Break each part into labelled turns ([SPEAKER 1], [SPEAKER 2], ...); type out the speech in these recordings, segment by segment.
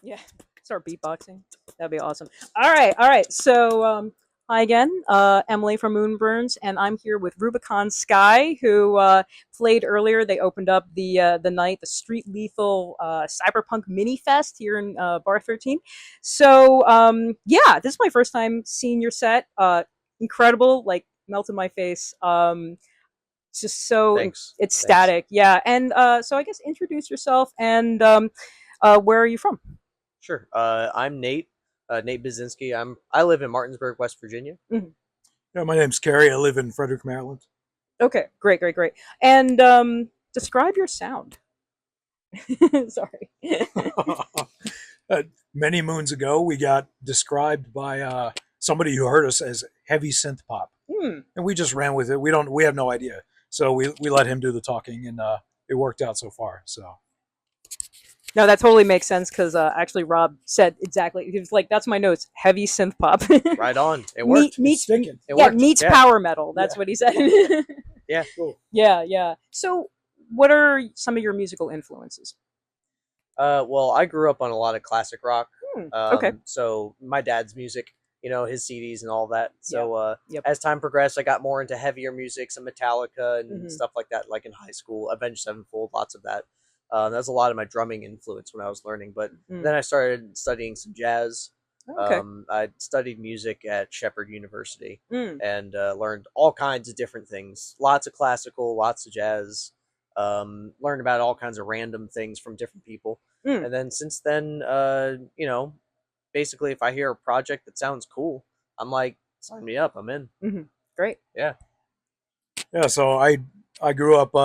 [SPEAKER 1] Yeah, start beatboxing. That'd be awesome. All right, all right. So, hi again, Emily from Moonburns, and I'm here with Rubicon Skye, who played earlier. They opened up the night, the Street Lethal Cyberpunk Minifest here in Bar XIII. So, yeah, this is my first time seeing your set. Incredible, like melted my face. It's just so
[SPEAKER 2] Thanks.
[SPEAKER 1] it's
[SPEAKER 2] Thanks.
[SPEAKER 1] static, yeah. And so I guess introduce yourself and where are you from?
[SPEAKER 2] Sure. I'm Nate. Nate Bazinski. I live in Martinsburg, West Virginia.
[SPEAKER 1] Mhm.
[SPEAKER 3] Yeah, my name's Kerry. I live in Frederick, Maryland.
[SPEAKER 1] Okay, great, great, great. And describe your sound. Sorry.
[SPEAKER 3] Many moons ago, we got described by somebody who heard us as heavy synth pop,
[SPEAKER 1] Hmm.
[SPEAKER 3] and we just ran with it. We have no idea, so we let him do the talking, and it worked out so far. So
[SPEAKER 1] No, that totally makes sense because actually Rob said exactly. He was like, "That's my notes. Heavy synth pop."
[SPEAKER 2] Right on. It
[SPEAKER 1] Meet,
[SPEAKER 2] worked.
[SPEAKER 3] it's
[SPEAKER 1] meets,
[SPEAKER 3] sticking.
[SPEAKER 2] It
[SPEAKER 1] yeah,
[SPEAKER 2] worked.
[SPEAKER 1] meets
[SPEAKER 2] Yeah.
[SPEAKER 1] power metal. That's
[SPEAKER 3] Yeah.
[SPEAKER 1] what he said.
[SPEAKER 2] Yeah.
[SPEAKER 3] Cool.
[SPEAKER 1] Yeah, yeah. So, what are some of your musical influences?
[SPEAKER 2] Well, I grew up on a lot of classic rock.
[SPEAKER 1] Okay.
[SPEAKER 2] So my dad's music, his CDs and all that. So
[SPEAKER 1] Yep.
[SPEAKER 2] as time progressed, I got more into heavier music, some Metallica and
[SPEAKER 1] Mhm.
[SPEAKER 2] stuff like that. Like in high school, Avenged Sevenfold, lots of that. That was a lot of my drumming influence when I was learning. But
[SPEAKER 1] Mm.
[SPEAKER 2] then I started studying some jazz.
[SPEAKER 1] Okay.
[SPEAKER 2] I studied music at Shepherd University
[SPEAKER 1] Mm.
[SPEAKER 2] and learned all kinds of different things. Lots of classical, lots of jazz. Learned about all kinds of random things from different people.
[SPEAKER 1] Mm.
[SPEAKER 2] And then since then, basically, if I hear a project that sounds cool, I'm like, sign me up. I'm in.
[SPEAKER 1] Hmm. Great.
[SPEAKER 2] Yeah.
[SPEAKER 3] Yeah, so I grew up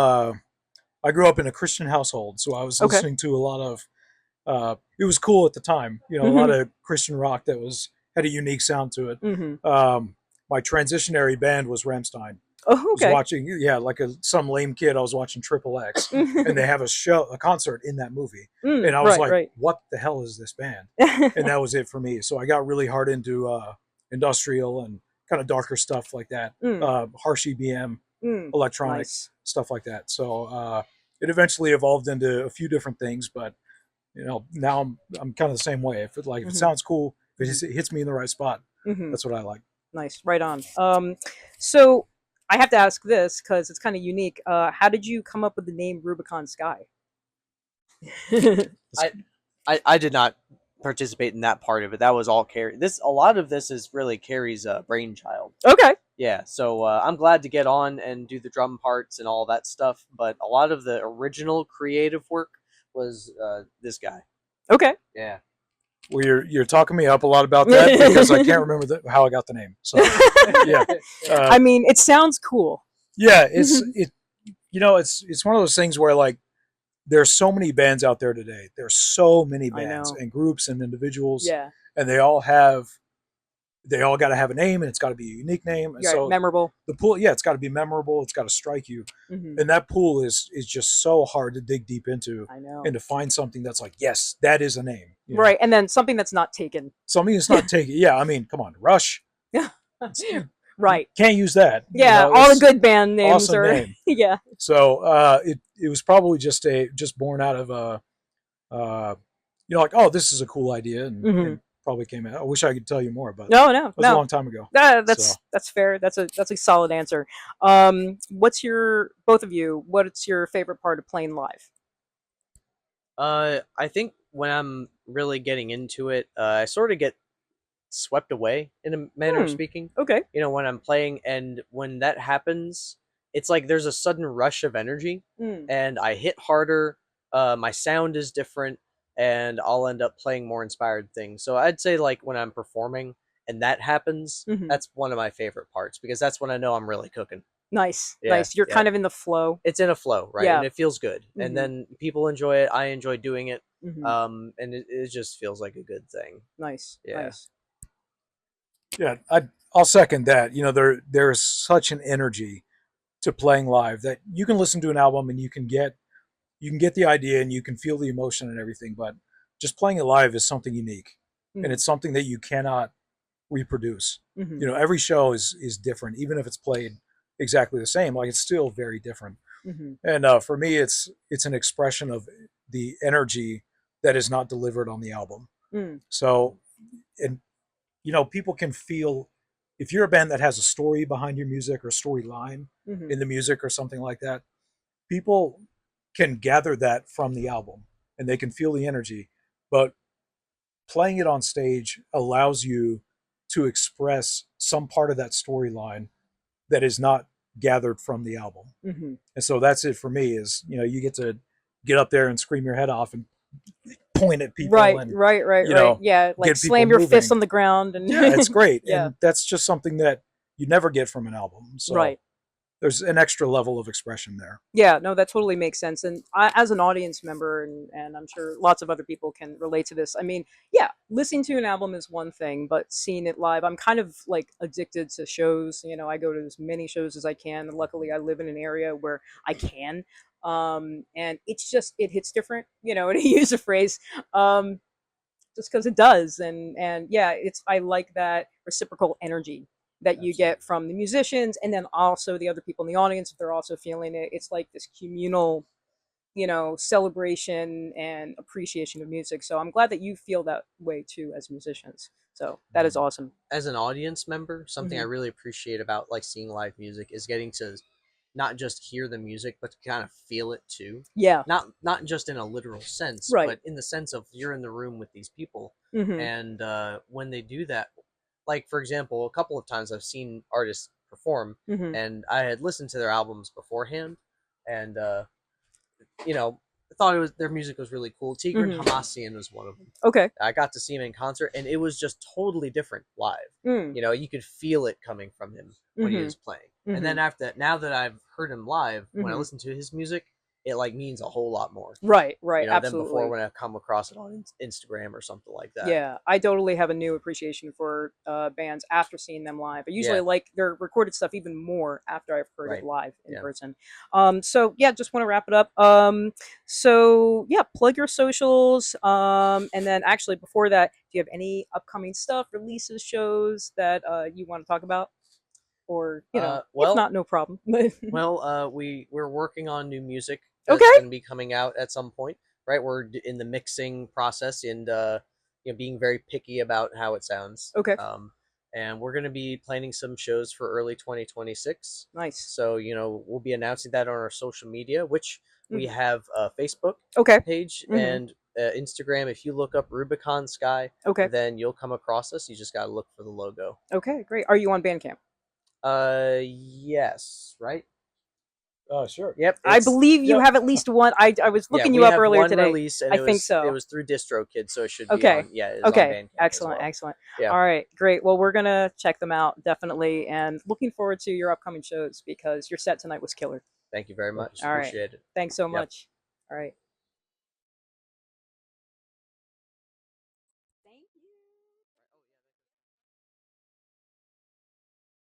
[SPEAKER 3] I grew up in a Christian household, so I was
[SPEAKER 1] Okay.
[SPEAKER 3] listening to a lot of it was cool at the time, a lot of Christian rock that was had a unique sound to it.
[SPEAKER 1] Hmm.
[SPEAKER 3] My transitionary band was Ramstein.
[SPEAKER 1] Oh,
[SPEAKER 3] Was
[SPEAKER 1] okay.
[SPEAKER 3] watching, yeah, like some lame kid. I was watching Triple X, and they have a concert in that movie, and I was
[SPEAKER 1] Right,
[SPEAKER 3] like,
[SPEAKER 1] right.
[SPEAKER 3] "What the hell is this band?" And that was it for me. So I got really hard into industrial and kind of darker stuff like that,
[SPEAKER 1] Mm,
[SPEAKER 3] harsh EBM,
[SPEAKER 1] mm.
[SPEAKER 3] electronic
[SPEAKER 1] Nice.
[SPEAKER 3] stuff like that. So it eventually evolved into a few different things, but now I'm kind of the same way. If it
[SPEAKER 1] Hmm.
[SPEAKER 3] sounds cool, if
[SPEAKER 1] Hmm.
[SPEAKER 3] it hits me in the right spot,
[SPEAKER 1] Hmm.
[SPEAKER 3] that's what I like.
[SPEAKER 1] Nice. Right on. So I have to ask this because it's kind of unique. How did you come up with the name Rubicon Skye?
[SPEAKER 2] I, I did not participate in that part of it. That was all Carrie. A lot of this is really Carrie's brainchild.
[SPEAKER 1] Okay.
[SPEAKER 2] Yeah, so I'm glad to get on and do the drum parts and all that stuff. But a lot of the original creative work was this guy.
[SPEAKER 3] Okay.
[SPEAKER 2] Yeah.
[SPEAKER 3] Well, you're talking me up a lot about that because I can't remember how I got the name. So yeah,
[SPEAKER 1] I mean, it sounds cool.
[SPEAKER 3] yeah, it's one of those things where like there's so many bands out there today. There's so many
[SPEAKER 1] I
[SPEAKER 3] bands
[SPEAKER 1] know.
[SPEAKER 3] and groups and individuals,
[SPEAKER 1] Yeah.
[SPEAKER 3] and they all got to have a name, and it's got to be a unique name. And
[SPEAKER 1] Right.
[SPEAKER 3] so
[SPEAKER 1] Memorable.
[SPEAKER 3] the pool, yeah, it's got to be memorable. It's got to strike you,
[SPEAKER 1] Hmm.
[SPEAKER 3] and that pool is just so hard to dig deep into
[SPEAKER 1] I know.
[SPEAKER 3] and to find something that's like, yes, that is a name.
[SPEAKER 1] Right, and then something that's not taken.
[SPEAKER 3] Something that's not taken. Yeah, I mean, come on, Rush.
[SPEAKER 1] Right.
[SPEAKER 3] Can't use that.
[SPEAKER 1] Yeah, all the good band names
[SPEAKER 3] awesome
[SPEAKER 1] are.
[SPEAKER 3] name.
[SPEAKER 1] Yeah.
[SPEAKER 3] So it was probably just born out of like, oh, this is a cool idea, and probably came out. I wish I could tell you more, but
[SPEAKER 1] No,
[SPEAKER 3] it was a long time ago.
[SPEAKER 1] That's fair. That's a solid answer. What's your both of you? What's your favorite part of playing live?
[SPEAKER 2] I think when I'm really getting into it, I sort of get swept away in a manner of speaking.
[SPEAKER 1] Okay.
[SPEAKER 2] When I'm playing, and when that happens, it's like there's a sudden rush of energy, and I hit harder. My sound is different, and I'll end up playing more inspired things. So I'd say like when I'm performing and that happens, that's one of my favorite parts because that's when I know I'm really cooking.
[SPEAKER 1] Nice,
[SPEAKER 2] Yeah,
[SPEAKER 1] nice. You're
[SPEAKER 2] yeah.
[SPEAKER 1] kind of in the flow.
[SPEAKER 2] It's in a flow, right?
[SPEAKER 1] Yeah.
[SPEAKER 2] And it feels good. And then people enjoy it. I enjoy doing it.
[SPEAKER 1] Mhm.
[SPEAKER 2] And it just feels like a good thing.
[SPEAKER 1] Nice,
[SPEAKER 2] Yeah.
[SPEAKER 1] nice.
[SPEAKER 3] Yeah, I'll second that. There's such an energy to playing live that you can listen to an album and you can get the idea and you can feel the emotion and everything, but just playing it live is something unique, and it's something that you cannot reproduce. Every show is different, even if it's played exactly the same. Like, it's still very different. And for me, it's an expression of the energy that is not delivered on the album. So, and people can feel, if you're a band that has a story behind your music or storyline in the music or something like that, people can gather that from the album and they can feel the energy. But playing it on stage allows you to express some part of that storyline that is not gathered from the album. And so that's it for me, is you get to get up there and scream your head off and point at people,
[SPEAKER 1] right. Yeah, like slam your fists on the ground, and
[SPEAKER 3] yeah, it's great.
[SPEAKER 1] Yeah.
[SPEAKER 3] And that's just something that you never get from an album. So there's an extra level of expression there.
[SPEAKER 1] Yeah, no, that totally makes sense. And I, as an audience member, and I'm sure lots of other people can relate to this. I mean, yeah, listening to an album is one thing, but seeing it live, I'm kind of like addicted to shows. I go to as many shows as I can. And luckily, I live in an area where I can. And it's just, it hits different, to use a phrase, just because it does. And yeah, I like that reciprocal energy that you get from the musicians, and then also the other people in the audience, if they're also feeling it. It's like this communal, celebration and appreciation of music. So I'm glad that you feel that way too as musicians. So that is awesome.
[SPEAKER 2] As an audience member, something I really appreciate about like seeing live music is getting to not just hear the music, but to kind of feel it too.
[SPEAKER 1] Yeah.
[SPEAKER 2] Not just in a literal sense, but in the sense of you're in the room with these people, and when they do that, like for example, a couple of times I've seen artists perform, and I had listened to their albums beforehand, and I thought their music was really cool. Tigran Hamasyan was one of them.
[SPEAKER 1] Okay.
[SPEAKER 2] I got to see him in concert, and it was just totally different live. You could feel it coming from him when he was playing. And then after that, now that I've heard him live, when I listen to his music, it like means a whole lot more.
[SPEAKER 1] Right, absolutely.
[SPEAKER 2] Than before when I've come across it on Instagram or something like that.
[SPEAKER 1] Yeah, I totally have a new appreciation for bands after seeing them live. I usually like their recorded stuff even more after I've heard it live in person. So yeah, just want to wrap it up. So yeah, plug your socials. And then actually before that, do you have any upcoming stuff, releases, shows that you want to talk about? Or if not, no problem.
[SPEAKER 2] Well, we're working on new music that's going to be coming out at some point. Right, we're in the mixing process and being very picky about how it sounds.
[SPEAKER 1] Okay.
[SPEAKER 2] And we're going to be planning some shows for early 2026.
[SPEAKER 1] Nice.
[SPEAKER 2] So we'll be announcing that on our social media, which we have a Facebook page and Instagram. If you look up Rubicon Skye, then you'll come across us. You just got to look for the logo.
[SPEAKER 1] Okay, great. Are you on Bandcamp?
[SPEAKER 2] Yes, right?
[SPEAKER 3] Sure.
[SPEAKER 2] Yep.
[SPEAKER 1] I believe you have at least one. I was looking you up earlier today.
[SPEAKER 2] Release, and
[SPEAKER 1] I think so.
[SPEAKER 2] It was through DistroKid, so it should be on, it's on Bandcamp
[SPEAKER 1] excellent,
[SPEAKER 2] as well.
[SPEAKER 1] excellent.
[SPEAKER 2] Yeah.
[SPEAKER 1] All right, great. Well, we're gonna check them out definitely, and looking forward to your upcoming shows because your set tonight was killer.
[SPEAKER 2] Thank you very much.
[SPEAKER 1] All right.
[SPEAKER 2] Appreciate it.
[SPEAKER 1] Thanks so much. All right.